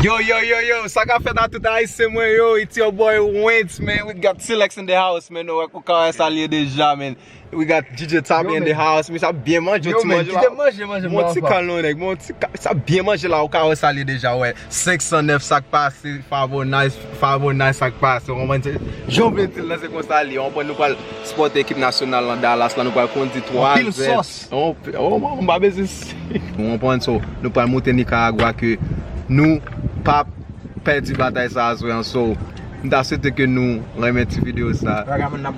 Yo, ça qu'a fait dans tout Haïtien, moi, yo, it's your boy Wens, man. We got Silex in the house, man. Nous, on a installé déjà, man. We got DJ Tabby in the house, mais ça a bien mangé. Yo, man, DJ mange, mon petit calon, nèg, ça a bien mangé là, on a installé déjà, ouais. 509 sacs passés, favor nice sacs passés. On va dire, j'en veux dire, là, c'est comme ça, on va nous parler Sipòte Ekip Nasyonal en Dallas, là, nous parlons contre 3. Pile sauce. On va baiser. On prend ça, nous parlons monter Nicaragua que nous pas perdu bataille ça à so nous souhaité que nous remettre vidéo ça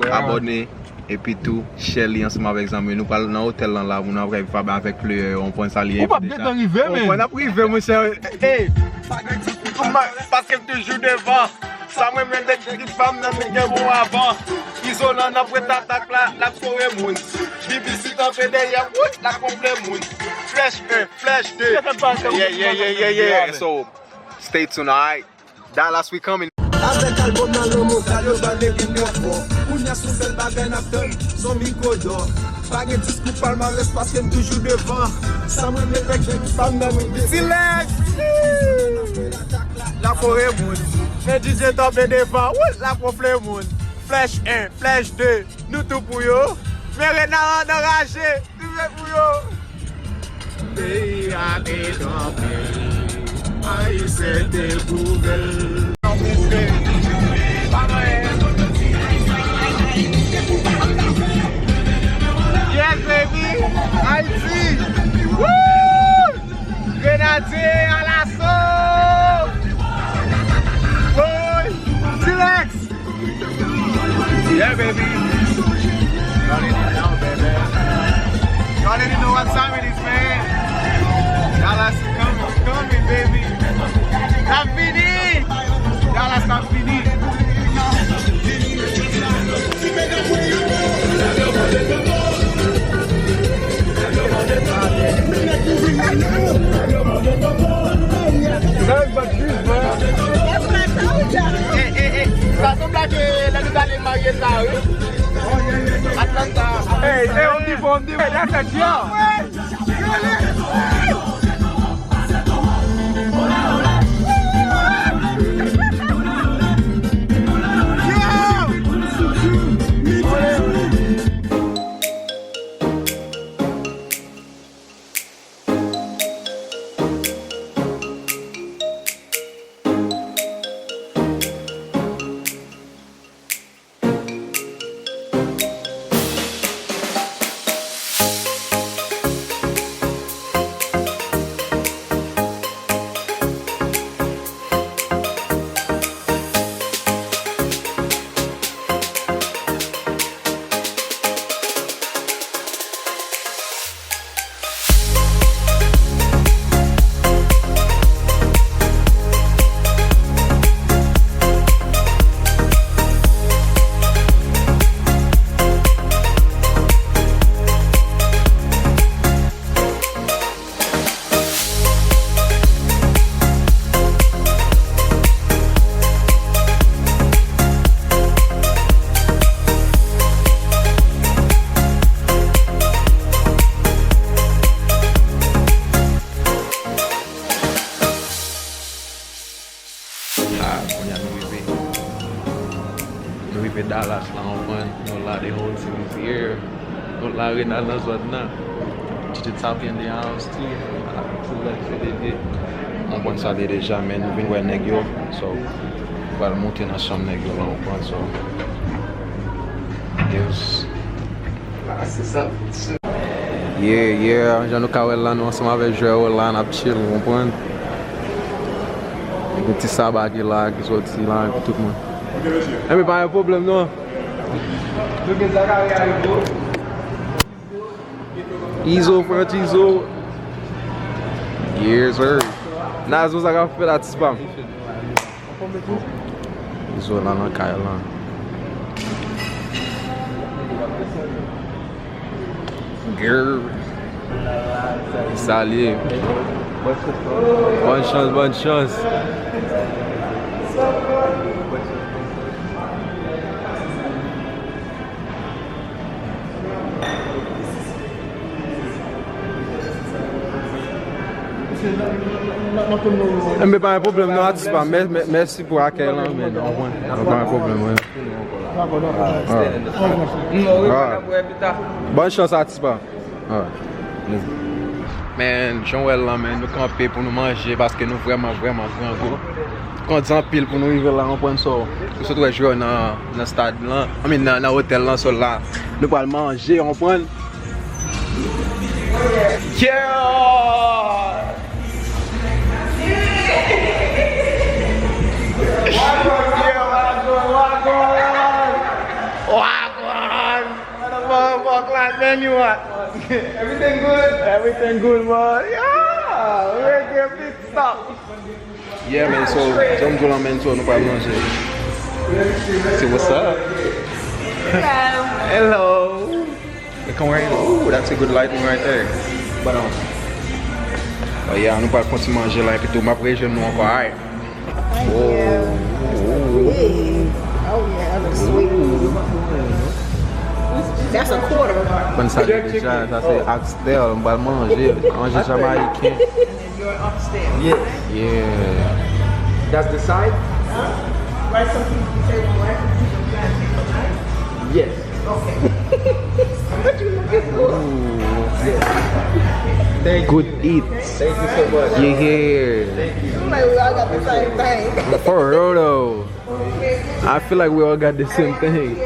abonner et puis tout share ensemble avec amis nous parlons dans hôtel là on va faire avec le on prend ça lié on va bien arriver mais on a privé mon cher hey parce que toujours devant ça moi même des femmes dans mes bon avant isolant après attaque la forêt monde BBC en fait derrière la complet monde flash 1 flash 2 yeah so stay tuned, alright? Dallas, we coming. Avec album dans le mot, car le balai est bien fort. On y a sous belle baguette à donne, son micro d'or. Pas de discours palmarès parce qu'elle toujours devant. Ça me met avec j'ai femme dans mes Silex! La forêt monde. Mais DJ tombé devant, la proflé monde. Flash 1, flash 2, nous tout pour yo. Mais Renard enragé, tout fait pour yo. Pays à dédommer. Aïe, c'est des nouvelles. Yes, baby! Haiti! Woo! Grenadier à l'assaut! Boy! Silex! Yeah, baby! You already know, baby. You already know what time it is, man. Dallas is coming, baby. T'as fini! Dallas, t'as fini! Ça semble que la nous allons marier ça, oui? Atlanta. Hey, on dit, that's a job! Dallas là on prend là des whole series here donc là Renal dans zone là DJ Tabby in the house too on prend ça déjà mais nous venons voir nèg yo so on va monter dans chambre nèg yo là on prend so yes c'est ça yeah já no carro lá nous ensemble avec Joël là na chill on prend un petit sabag là qui sorti là tout le monde. Mais pas un problème non. ISO front ISO. Yes sir. Nazo ça fait la spam. ISO là dans caille là. Girl. Salut. Bonne chance. Mais pas un problème, non, artiste pas. Merci pour accueillir, mais non, pas un problème. Bonne chance, artiste pas. Mais Jean-Wel là, nous camper pour nous manger parce que nous vraiment gros. Quand on pile pour nous arriver là, on prend ça. Nous sommes jouer dans le stade là, dans l'hôtel là, sur là. Nous allons manger, on prend. Yeah! Man, you what? Everything good? Everything good, man. Yeah! We're here big stuff. Yeah, man, so don't go on, man, so no problem. Say what's up? Hello. Hello. Come right. Ooh, that's a good lighting right there. But oh yeah, nous pas continuer manger là et puis tout m'après je nous encore. Alright. Oh yeah, that looks sweet. That's a quarter. Bonne salle déjà, ça c'est oxtail, on va manger jamaïcain. And you're upstairs. Yeah. That's the side? Right, some people say, well, why don't you plan to take a night? Yes. Okay. But you looking good. Thank good eats. Thank you so much. Yeah. Like we all got the same thing. For real though. I feel like we all got the same thing.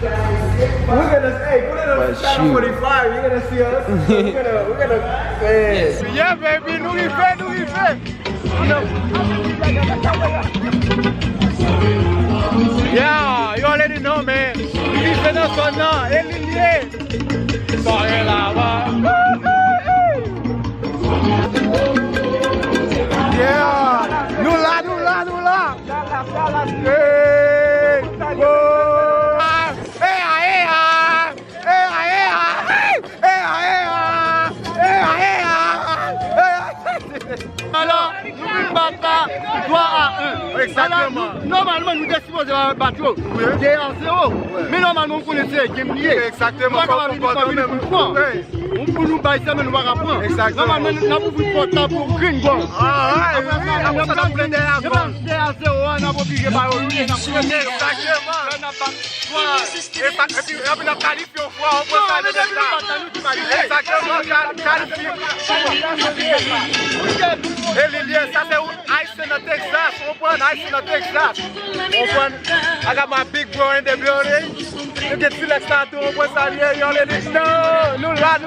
We're gonna hey, put it on But channel shoot. 45. You're gonna see us. We're gonna Yeah, baby, nous y fait. Yeah, you already know, man. We fait dans son nom, Elilie. Soirée là-bas. Yeah, nous là. Hey, alors, nous battre 3 à 1. Exactement. Normalement, nous sommes supposés battre 2 à 0. Mais normalement, on connaît ça, game lié. Exactement. On peut nous battre ça, mais nous va reprendre. Exactement. Normalement, nous avons vu portable pour green ball. Ah, oui. On a pris des à 0, on a obligé par eux. Exactement. Et puis, on a qualifié au foie, on peut aller de là. Exactement, qualifié. Et Lilian, ça c'est un ice in the Texas. On prend ice in the Texas. On prend, I got my big bro in the building. You get to let's start doing what's out here. Y'all let it know. Nous là.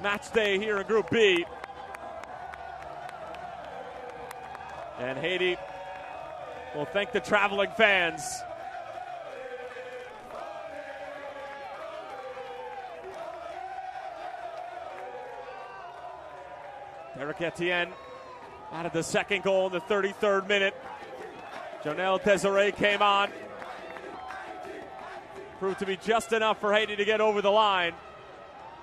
Match day here in Group B. And Haiti will thank the traveling fans. Eric Etienne added the second goal in the 33rd minute. Jonel Desiree came on. Proved to be just enough for Haiti to get over the line.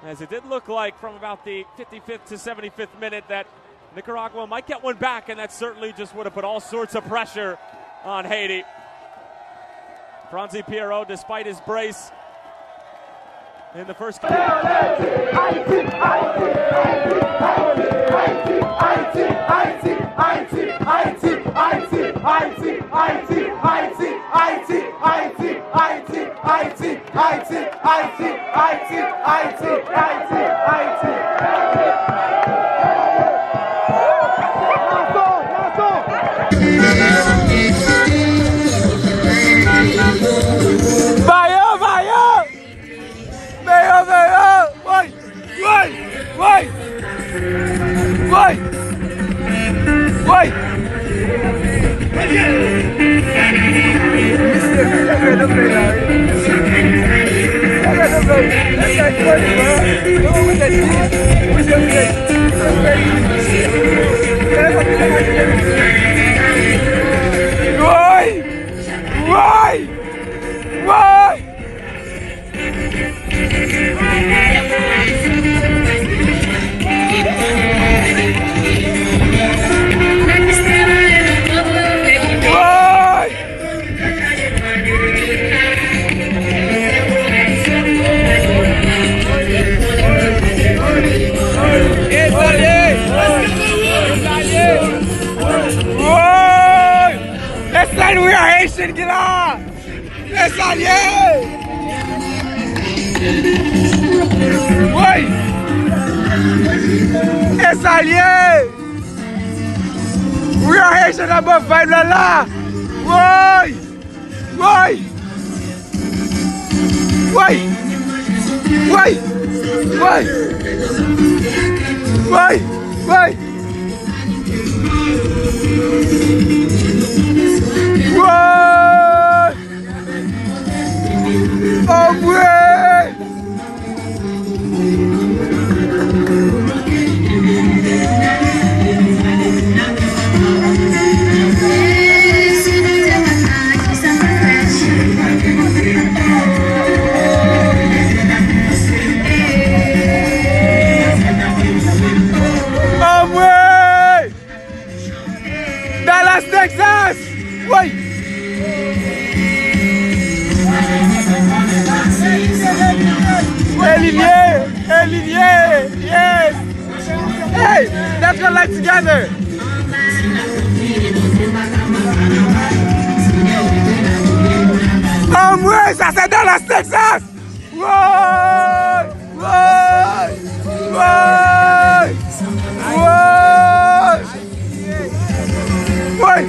As it did look like from about the 55th to 75th minute that Nicaragua might get one back, and that certainly just would have put all sorts of pressure on Haiti. Franzi Pierrot, despite his brace in the first game. We are Haitian, get on! Les alliés! Oui! Les alliés! We are Haitian above five la! Oui! Oui! Oui! Oui! Oui! Oui! Oui! What? Oh, Mwen! Oh, Mwen! Dallas, Texas! Wait! Olivier! Yes! Hey! Let's go live together! Oh, Mwen! Ça c'est Dallas, Texas! Wouah! Wouah! Wouah! Wouah! Wouah!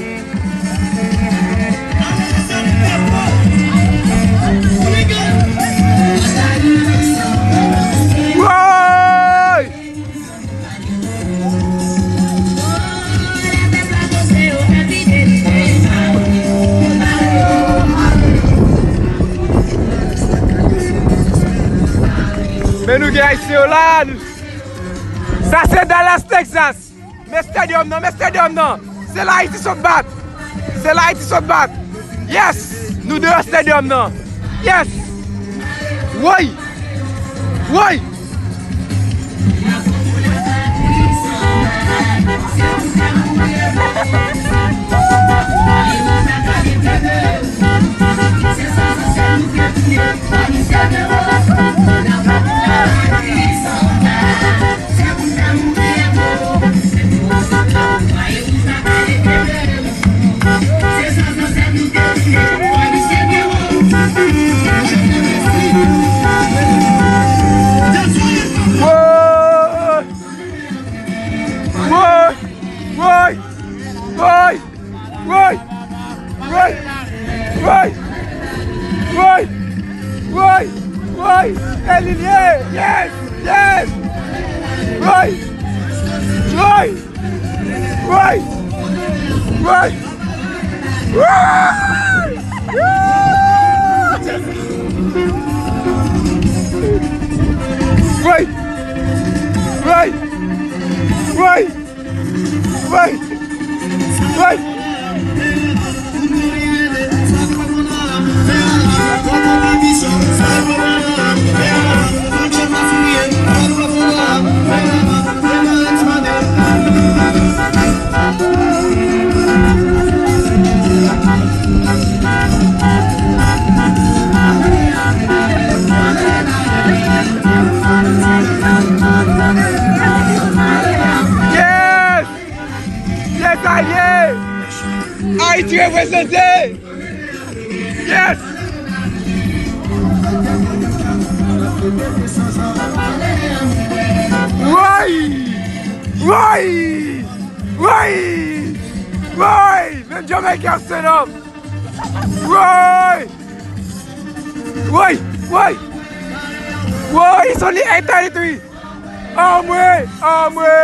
Mais nous qui ici là, ça c'est Dallas, Texas. Mais stadium non, c'est là Haïti se bat. C'est là Haïti se bat. Yes, nous deux stadium non. Yes. Oui! Oui! Yes! Yes! Right! Right! Right! Right! Right! Right! Right! Right! Right! Yes! Yes, Haiti represented! Yes! Right! Right! Right! Même Jamaïcain stand up! Right! Right! Right! Right! It's only 8:33! Mwen!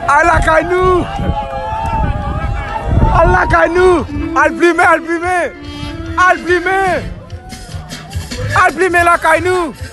Allah kainou! Allah kainou! Al plime la kainou!